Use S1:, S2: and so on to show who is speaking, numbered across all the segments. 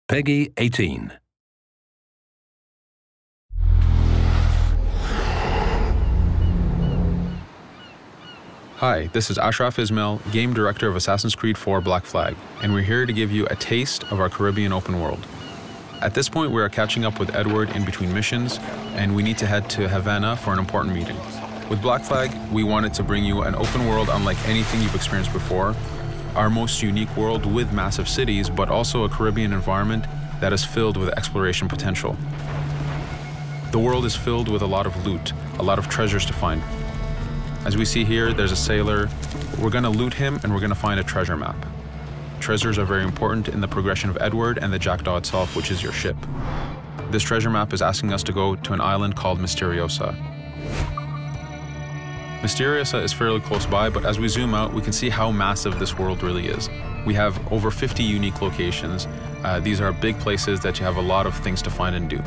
S1: Peggy 18.
S2: Hi, this is Ashraf Ismail, Game Director of Assassin's Creed 4 Black Flag, and we're here to give you a taste of our Caribbean open world. At this point, we are catching up with Edward in between missions, and we need to head to Havana for an important meeting. With Black Flag, we wanted to bring you an open world unlike anything you've experienced before, our most unique world with massive cities, but also a Caribbean environment that is filled with exploration potential. The world is filled with a lot of loot, a lot of treasures to find. As we see here, there's a sailor. We're going to loot him and we're going to find a treasure map. Treasures are very important in the progression of Edward and the Jackdaw itself, which is your ship. This treasure map is asking us to go to an island called Misteriosa. Misteriosa is fairly close by, but as we zoom out, we can see how massive this world really is. We have over 50 unique locations. These are big places that you have a lot of things to find and do.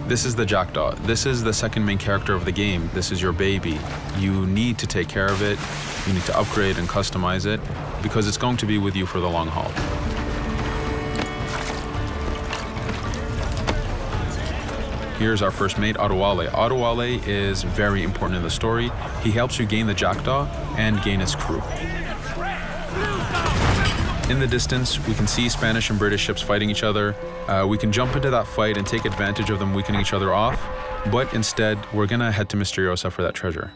S2: This is the Jackdaw. This is the second main character of the game. This is your baby. You need to take care of it. You need to upgrade and customize it because it's going to be with you for the long haul. Here's our first mate, Adewale. Adewale is very important in the story. He helps you gain the Jackdaw and gain its crew. In the distance, we can see Spanish and British ships fighting each other. We can jump into that fight and take advantage of them weakening each other off, but instead, we're gonna head to Misteriosa for that treasure.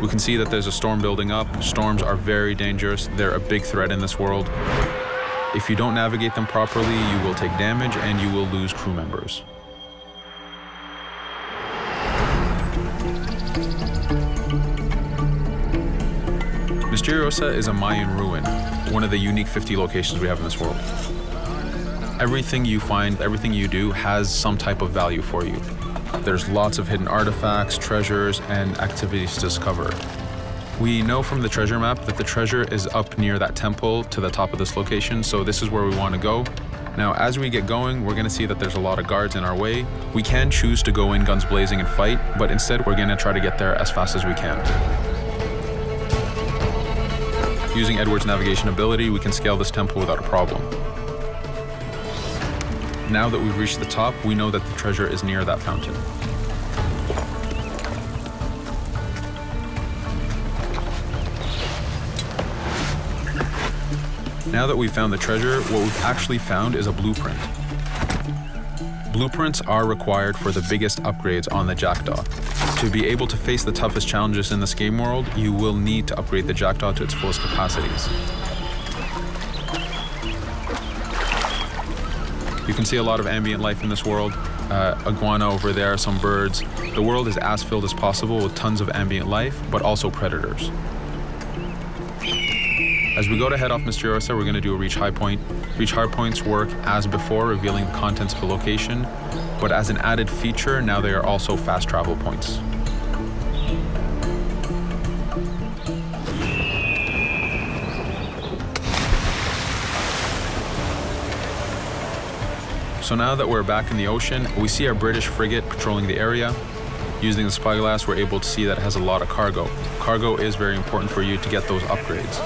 S2: We can see that there's a storm building up. Storms are very dangerous. They're a big threat in this world. If you don't navigate them properly, you will take damage and you will lose crew members. Misteriosa is a Mayan ruin, one of the unique 50 locations we have in this world. Everything you find, everything you do has some type of value for you. There's lots of hidden artifacts, treasures, and activities to discover. We know from the treasure map that the treasure is up near that temple to the top of this location, so this is where we want to go. Now, as we get going, we're going to see that there's a lot of guards in our way. We can choose to go in guns blazing and fight, but instead we're going to try to get there as fast as we can. Using Edward's navigation ability, we can scale this temple without a problem. Now that we've reached the top, we know that the treasure is near that fountain. Now that we've found the treasure, what we've actually found is a blueprint. Blueprints are required for the biggest upgrades on the Jackdaw. To be able to face the toughest challenges in this game world, you will need to upgrade the Jackdaw to its fullest capacities. You can see a lot of ambient life in this world. Iguana over there, some birds. The world is as filled as possible with tons of ambient life, but also predators. As we go to head off Misteriosa, we're going to do a reach high point. Reach high points work as before, revealing the contents of a location, but as an added feature, now they are also fast travel points. So now that we're back in the ocean, we see our British frigate patrolling the area. Using the spyglass, we're able to see that it has a lot of cargo. Cargo is very important for you to get those upgrades.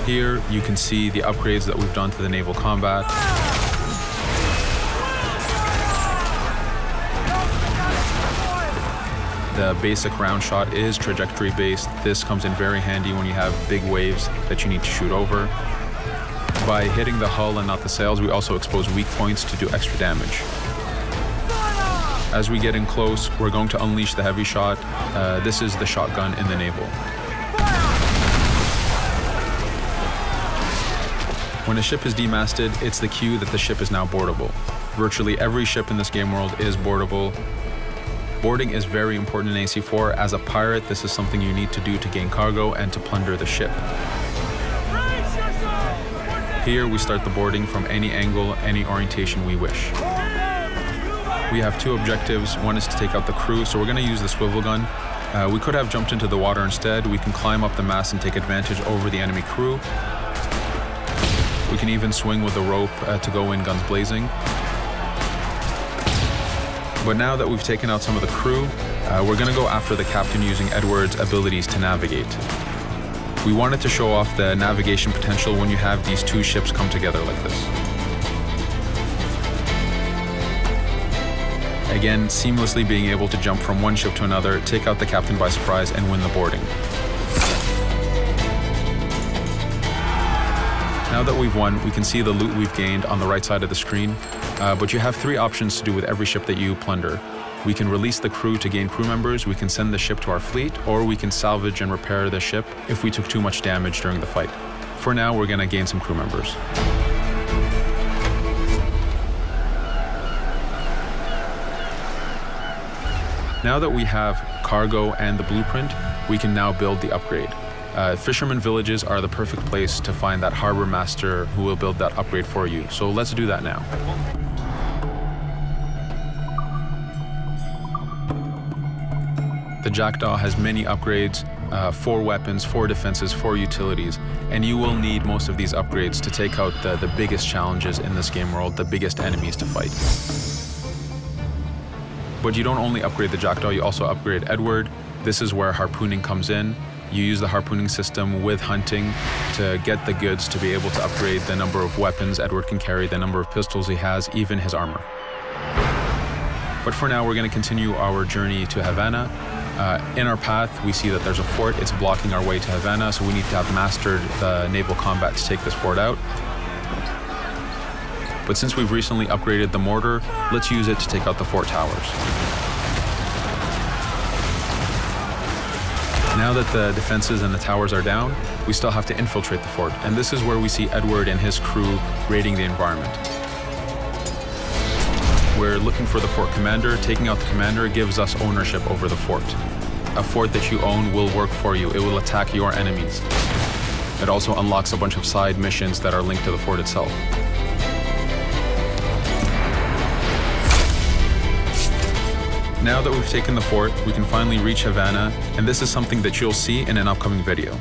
S2: Here, you can see the upgrades that we've done to the naval combat. The basic round shot is trajectory-based. This comes in very handy when you have big waves that you need to shoot over. By hitting the hull and not the sails, we also expose weak points to do extra damage. As we get in close, we're going to unleash the heavy shot. This is the shotgun in the naval. When a ship is demasted, it's the cue that the ship is now boardable. Virtually every ship in this game world is boardable. Boarding is very important in AC4. As a pirate, this is something you need to do to gain cargo and to plunder the ship. Here, we start the boarding from any angle, any orientation we wish. We have two objectives. One is to take out the crew, so we're going to use the swivel gun. We could have jumped into the water instead. We can climb up the mast and take advantage over the enemy crew. We can even swing with the rope to go in guns blazing. But now that we've taken out some of the crew, we're going to go after the captain using Edward's abilities to navigate. We wanted to show off the navigation potential when you have these two ships come together like this. Again, seamlessly being able to jump from one ship to another, take out the captain by surprise, and win the boarding. Now that we've won, we can see the loot we've gained on the right side of the screen, but you have three options to do with every ship that you plunder. We can release the crew to gain crew members, we can send the ship to our fleet, or we can salvage and repair the ship if we took too much damage during the fight. For now, we're going to gain some crew members. Now that we have cargo and the blueprint, we can now build the upgrade. Fisherman villages are the perfect place to find that harbor master who will build that upgrade for you. So let's do that now. The Jackdaw has many upgrades, 4 weapons, 4 defenses, 4 utilities, and you will need most of these upgrades to take out the biggest challenges in this game world, the biggest enemies to fight. But you don't only upgrade the Jackdaw, you also upgrade Edward. This is where harpooning comes in. You use the harpooning system with hunting to get the goods to be able to upgrade the number of weapons Edward can carry, the number of pistols he has, even his armor. But for now, we're going to continue our journey to Havana. In our path, we see that there's a fort. It's blocking our way to Havana, so we need to have mastered the naval combat to take this fort out. But since we've recently upgraded the mortar, let's use it to take out the fort towers. Now that the defenses and the towers are down, we still have to infiltrate the fort, and this is where we see Edward and his crew raiding the environment. We're looking for the fort commander. Taking out the commander gives us ownership over the fort. A fort that you own will work for you. It will attack your enemies. It also unlocks a bunch of side missions that are linked to the fort itself. Now that we've taken the fort, we can finally reach Havana, and this is something that you'll see in an upcoming video.